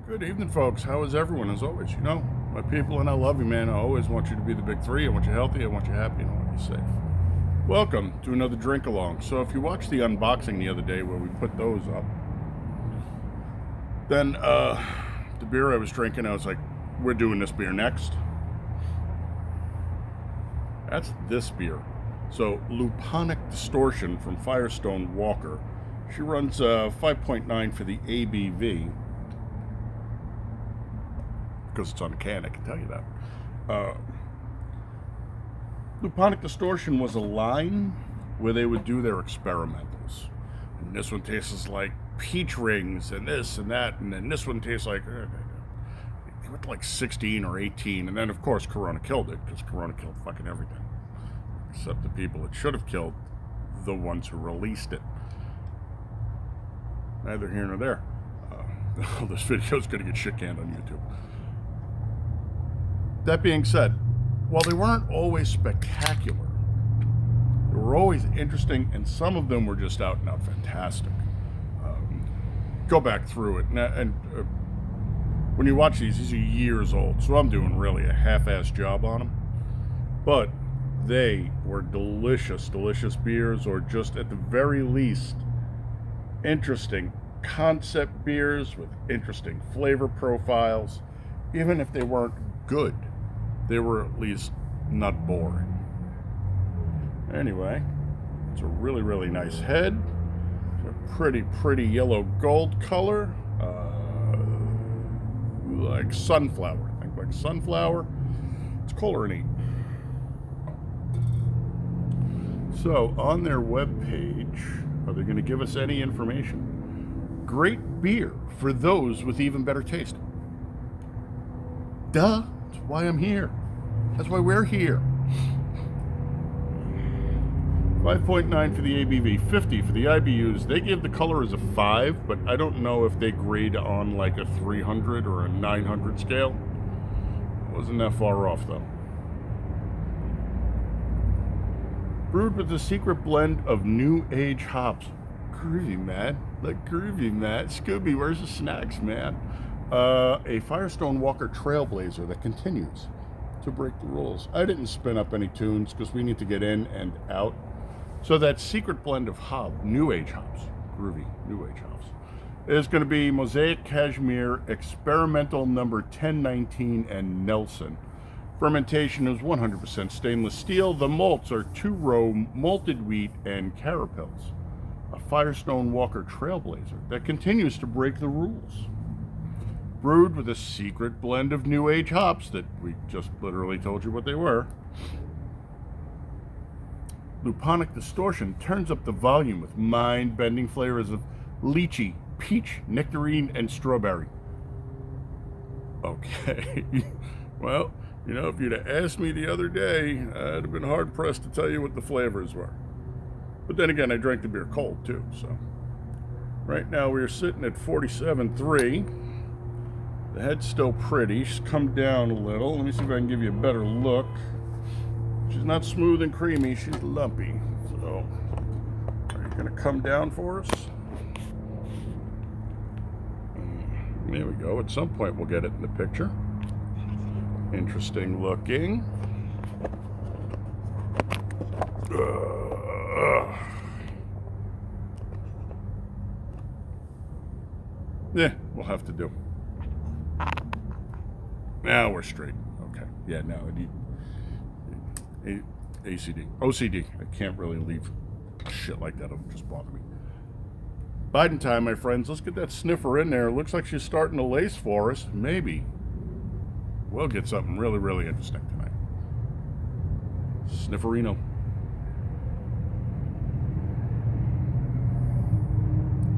Good evening, folks. How is everyone? As always, you know, my people, and I love you, man. I always want you to be the big three. I want you healthy, I want you happy, and I want you safe. Welcome to another drink along. So if you watched the unboxing the other day where we put those up, then the beer I was drinking, I was like, we're doing this beer next. That's this beer. So Luponic Distortion from Firestone-walker. She runs 5.9 for the ABV. Because it's on a can, I can tell you that. Luponic Distortion was a line where they would do their experimentals. And this one tastes like peach rings and this and that, and then this one tastes like... It went like 16 or 18, and then of course Corona killed it, because Corona killed fucking everything. Except the people it should have killed, the ones who released it. Neither here nor there. This video's gonna get shit canned on YouTube. That being said, while they weren't always spectacular, they were always interesting, and some of them were just out and out fantastic. Go back through it, and when you watch these are years old, so I'm doing really a half-assed job on them. But they were delicious, delicious beers, or just at the very least, interesting concept beers with interesting flavor profiles. Even if they weren't good, they were at least not boring. Anyway, it's a really, really nice head. It's a pretty yellow gold color. Like sunflower. I think like sunflower. It's color-neat. So, on their webpage, are they going to give us any information? Great beer for those with even better taste. Duh. That's why I'm here. That's why we're here. 5.9 for the ABV, 50 for the IBUs. They give the color as a 5, but I don't know if they grade on like a 300 or a 900 scale. Wasn't that far off though. Brewed with a secret blend of new age hops. Groovy, man. Like groovy, man. Scooby, where's the snacks, man? A Firestone-walker trailblazer that continues to break the rules. I didn't spin up any tunes because we need to get in and out. So that secret blend of new age hops, groovy, new age hops, is going to be Mosaic Cashmere, Experimental number 1019, and Nelson. Fermentation is 100% stainless steel. The malts are 2-row malted wheat and carapils. A Firestone-walker trailblazer that continues to break the rules. Brewed with a secret blend of new age hops that we just literally told you what they were. Luponic Distortion turns up the volume with mind-bending flavors of lychee, peach, nectarine, and strawberry. Okay. Well, you know, if you'd have asked me the other day, I'd have been hard-pressed to tell you what the flavors were. But then again, I drank the beer cold, too, so. Right now, we're sitting at 47.3. The head's still pretty. She's come down a little. Let me see if I can give you a better look. She's not smooth and creamy. She's lumpy. So, are you going to come down for us? There we go. At some point, we'll get it in the picture. Interesting looking. Yeah, we'll have to do. Now we're straight. Okay. Yeah, no, OCD. I can't really leave shit like that. It'll just bother me. Biden time, my friends. Let's get that sniffer in there. Looks like she's starting to lace for us. Maybe we'll get something really, really interesting tonight. Snifferino.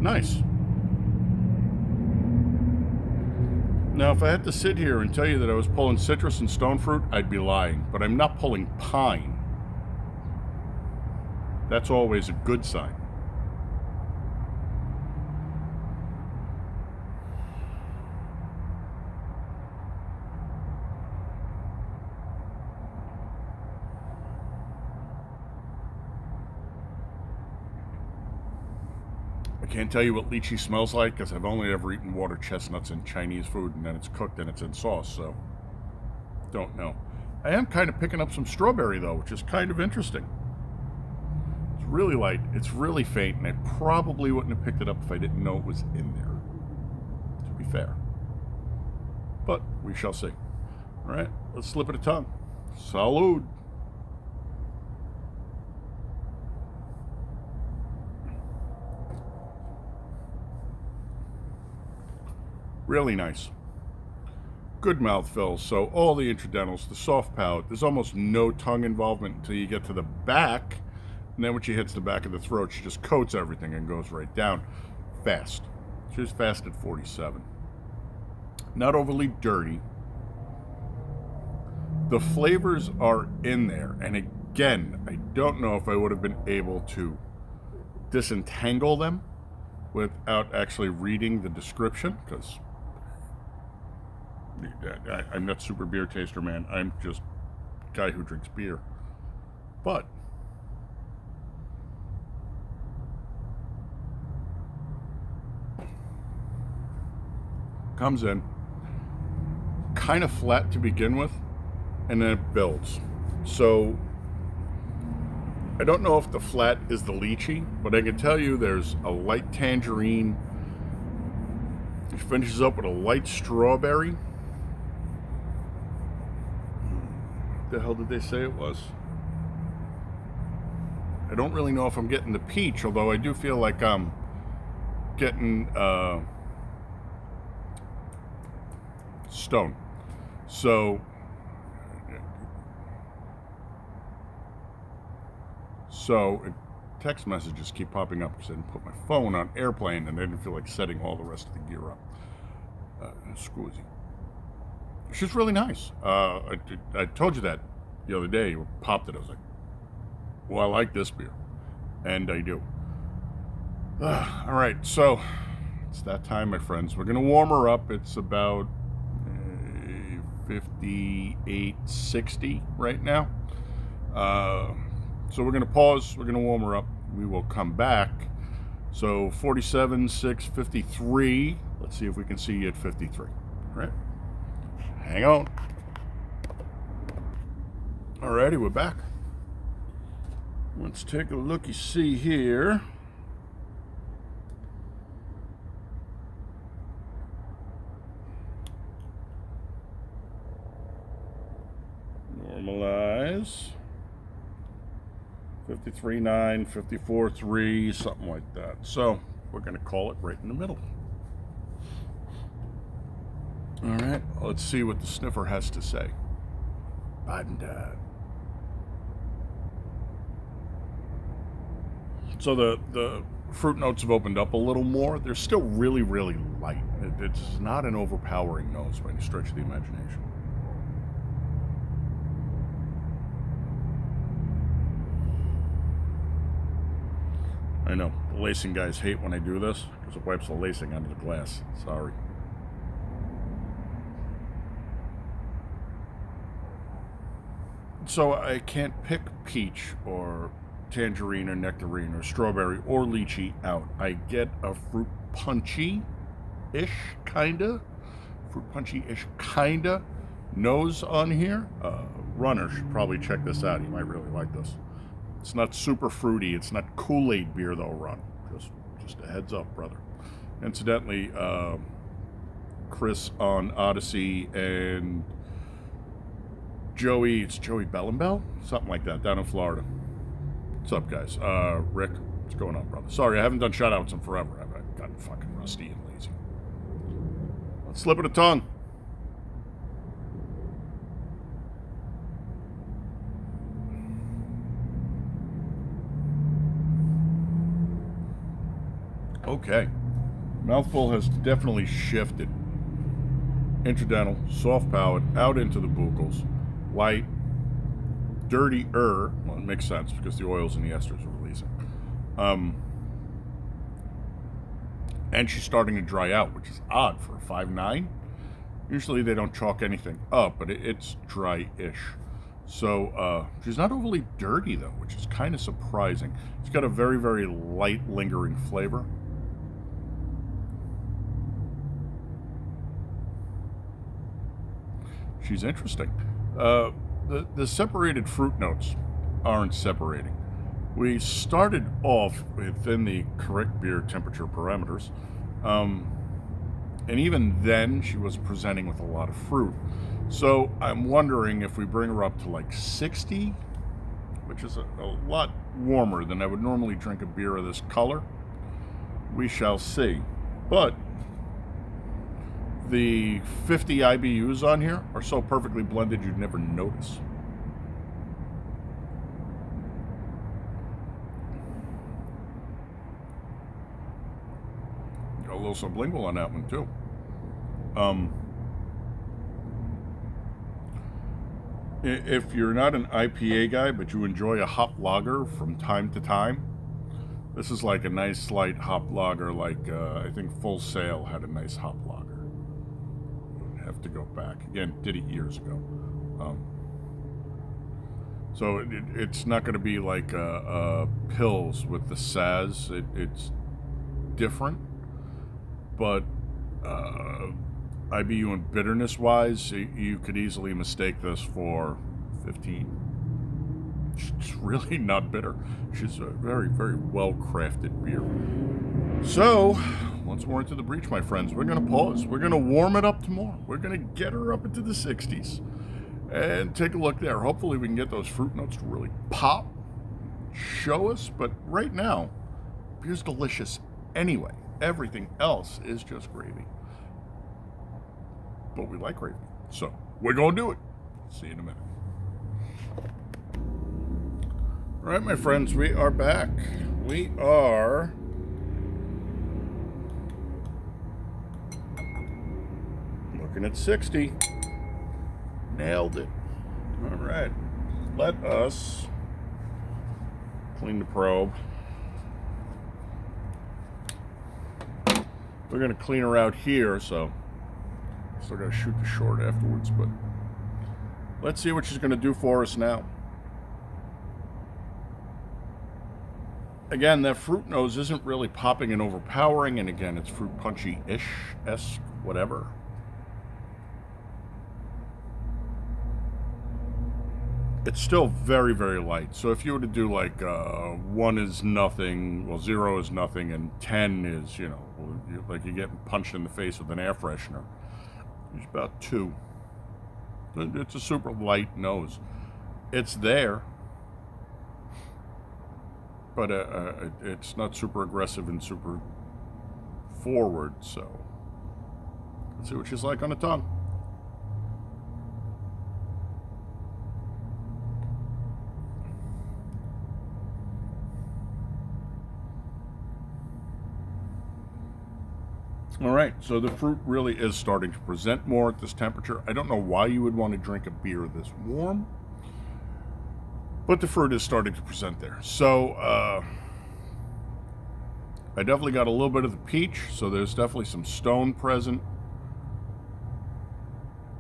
Nice. Now, if I had to sit here and tell you that I was pulling citrus and stone fruit, I'd be lying. But I'm not pulling pine. That's always a good sign. I can't tell you what lychee smells like because I've only ever eaten water chestnuts in Chinese food, and then it's cooked and it's in sauce, so don't know. I am kind of picking up some strawberry though, which is kind of interesting. It's really light, it's really faint, and I probably wouldn't have picked it up if I didn't know it was in there, to be fair. But we shall see. All right, let's slip it a tongue. Salud. Really nice. Good mouthfeel. So all the intradentals, the soft palate, there's almost no tongue involvement until you get to the back. And then when she hits the back of the throat, she just coats everything and goes right down. Fast. She was fast at 47. Not overly dirty. The flavors are in there. And again, I don't know if I would have been able to disentangle them without actually reading the description, because I'm not super beer taster, man. I'm just a guy who drinks beer. But comes in kind of flat to begin with, and then it builds. So I don't know if the flat is the lychee, but I can tell you there's a light tangerine. It finishes up with a light strawberry. What the hell did they say it was? I don't really know if I'm getting the peach, although I do feel like I'm getting stone. So text messages keep popping up because I didn't put my phone on airplane and I didn't feel like setting all the rest of the gear up. Scusi. She's really nice. I told you that the other day. You popped it. I was like, well, I like this beer. And I do. All right, so it's that time, my friends. We're going to warm her up. It's about 58-60 right now. So we're going to pause. We're going to warm her up. We will come back. So 47, 6, 53. Let's see if we can see you at 53. All right. Hang on. Alrighty, we're back. Let's take a looky-see here. Normalize. 53.9, 54.3, something like that. So we're going to call it right in the middle. All right, let's see what the sniffer has to say. So the fruit notes have opened up a little more. They're still really, really light. It's not an overpowering nose by any stretch of the imagination. I know, the lacing guys hate when I do this because it wipes the lacing out of the glass. Sorry. So I can't pick peach or tangerine or nectarine or strawberry or lychee out. I get a fruit punchy-ish kinda nose on here. Runner should probably check this out. He might really like this. It's not super fruity. It's not Kool-Aid beer though, Run. Just a heads up, brother. Incidentally, Chris on Odyssey and it's Joey Bellenbell? Something like that, down in Florida. What's up, guys? Rick, what's going on, brother? Sorry, I haven't done shout-outs in forever. I've gotten fucking rusty and lazy. Let's slip it a tongue. Okay. Mouthful has definitely shifted. Intradental, soft palate, out into the buccals. Light, dirty-er. Well, it makes sense because the oils and the esters are releasing. And she's starting to dry out, which is odd for a 5'9". Usually they don't chalk anything up, but it's dry-ish. So she's not overly dirty, though, which is kind of surprising. It's got a very, very light, lingering flavor. She's interesting. The separated fruit notes aren't separating. We started off within the correct beer temperature parameters, and even then she was presenting with a lot of fruit. So I'm wondering if we bring her up to like 60, which is a lot warmer than I would normally drink a beer of this color. We shall see. But the 50 IBUs on here are so perfectly blended you'd never notice. Got a little sublingual on that one too. If you're not an IPA guy, but you enjoy a hop lager from time to time, this is like a nice light hop lager. Like I think Full Sail had a nice hop lager. Have to go back again. Did it years ago. So it's not going to be like pills with the Saz. It's different, but IBU and bitterness wise, you could easily mistake this for 15. It's really not bitter. She's a very, very well crafted beer. So, once we're into the breach, my friends, we're going to pause. We're going to warm it up tomorrow. We're going to get her up into the 60s and take a look there. Hopefully, we can get those fruit notes to really pop, show us. But right now, beer's delicious anyway. Everything else is just gravy. But we like gravy. So, we're going to do it. See you in a minute. All right, my friends, we are back. We are looking at 60. Nailed it. All right. Let us clean the probe. We're going to clean her out here, so still got to shoot the short afterwards, but let's see what she's going to do for us now. Again, that fruit nose isn't really popping and overpowering, and again, it's fruit punchy-ish-esque, whatever. It's still very, very light. So if you were to do like 1 is nothing, well, 0 is nothing, and 10 is, you know, like you're getting punched in the face with an air freshener. It's about 2. It's a super light nose. It's there, but it's not super aggressive and super forward, so let's see what she's like on the tongue. All right, so the fruit really is starting to present more at this temperature. I don't know why you would want to drink a beer this warm, but the fruit is starting to present there. So I definitely got a little bit of the peach, so there's definitely some stone present.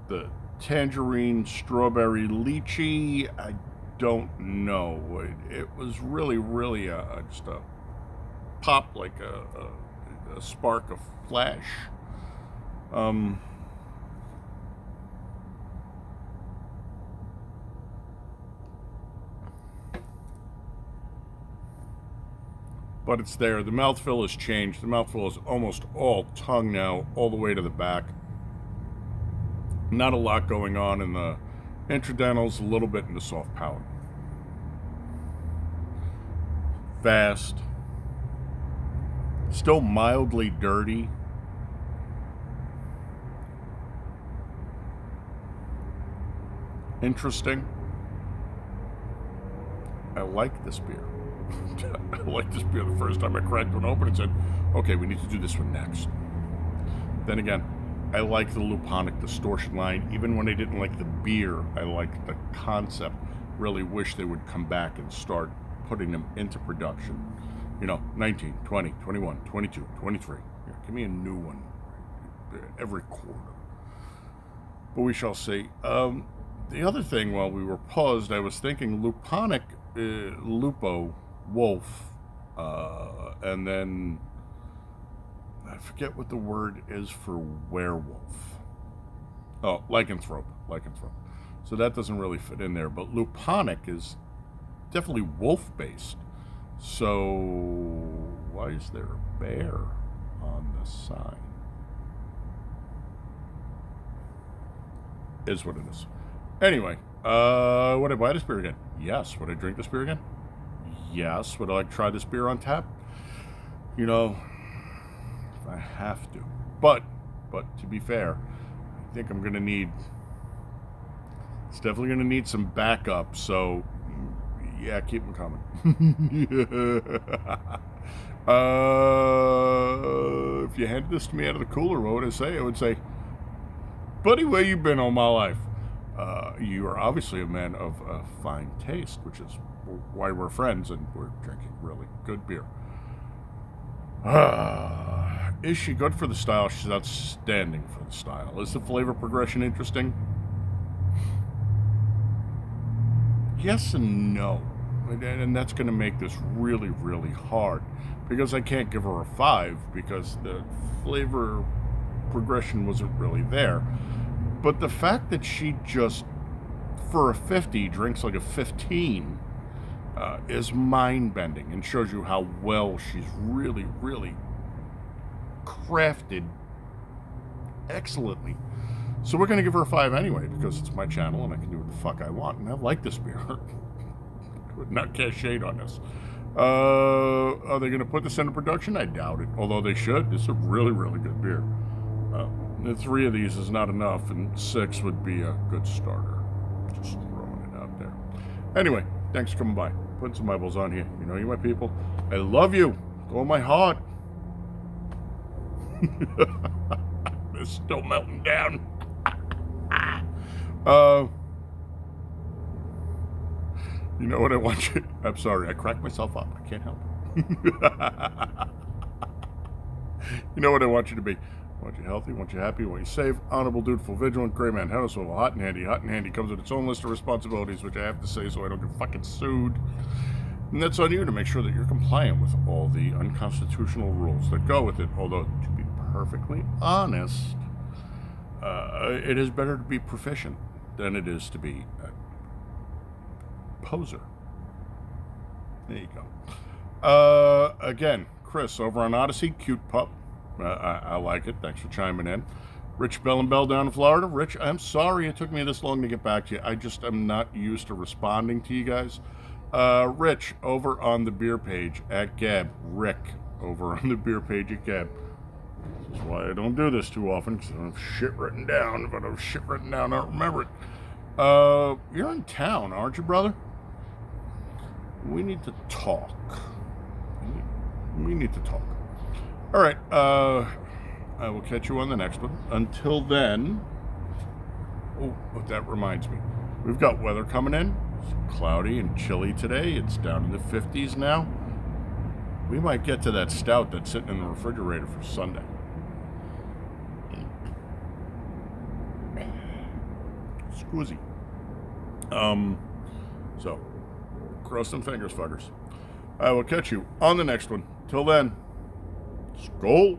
The tangerine, strawberry, lychee, I don't know. It was really, really just a pop, like a spark of flash. But it's there. The mouthfeel has changed. The mouthfeel is almost all tongue now, all the way to the back. Not a lot going on in the intradentals, a little bit in the soft palate. Fast. Still mildly dirty. Interesting. I like this beer. I like this beer the first time I cracked one open and said, okay, we need to do this one next. Then again, I like the Luponic Distortion line. Even when I didn't like the beer, I liked the concept. Really wish they would come back and start putting them into production. You know, 19, 20, 21, 22, 23. Yeah, give me a new one every quarter. But we shall see. The other thing, while we were paused, I was thinking Luponic, Lupo, wolf, and then I forget what the word is for werewolf. Oh, lycanthrope. So that doesn't really fit in there. But Luponic is definitely wolf-based. So why is there a bear on the sign? Is what it is. Anyway, would I buy this beer again? Yes. Would I drink this beer again? Yes. Would I like to try this beer on tap? You know, if I have to. But to be fair, I think I'm gonna need. It's definitely gonna need some backup. So, yeah, keep them coming. If you handed this to me out of the cooler, what would I say? I would say, buddy, where you been all my life? You are obviously a man of fine taste, which is why we're friends and we're drinking really good beer. Is she good for the style? She's outstanding for the style. Is the flavor progression interesting? Yes and no. And that's going to make this really, really hard. Because I can't give her a 5 because the flavor progression wasn't really there. But the fact that she just, for a 50, drinks like a 15 is mind-bending and shows you how well she's really, really crafted excellently. So we're going to give her a 5 anyway because it's my channel and I can do what the fuck I want. And I like this beer. Would not cast shade on this. Are they going to put this into production? I doubt it. Although they should. This is a really, really good beer. The 3 of these is not enough, and 6 would be a good starter. Just throwing it out there. Anyway, thanks for coming by. Putting some eyeballs on here. You know you, my people. I love you. With all my heart. It's still melting down. You know what I want you... I'm sorry, I cracked myself up. I can't help it. You know what I want you to be. I want you healthy, I want you happy, I want you safe, honorable, dutiful, vigilant, gray man, household, hot and handy. Hot and handy comes with its own list of responsibilities, which I have to say so I don't get fucking sued. And that's on you to make sure that you're compliant with all the unconstitutional rules that go with it. Although, to be perfectly honest, it is better to be proficient than it is to be a poser. There you go. Again, Chris over on Odyssey, cute pup. I like it. Thanks for chiming in. Rich Bell and Bell down in Florida. Rich, I'm sorry it took me this long to get back to you. I just am not used to responding to you guys. Rich over on the beer page at Gab. Rick over on the beer page at Gab. This is why I don't do this too often, because I don't have shit written down. If I don't have shit written down, I don't remember it. You're in town, aren't you, brother? We need to talk. We need to talk. All right, I will catch you on the next one. Until then, oh, that reminds me. We've got weather coming in. It's cloudy and chilly today. It's down in the 50s now. We might get to that stout that's sitting in the refrigerator for Sunday. Squizzy. So, cross them fingers, fuckers. I will catch you on the next one. Till then, Skal.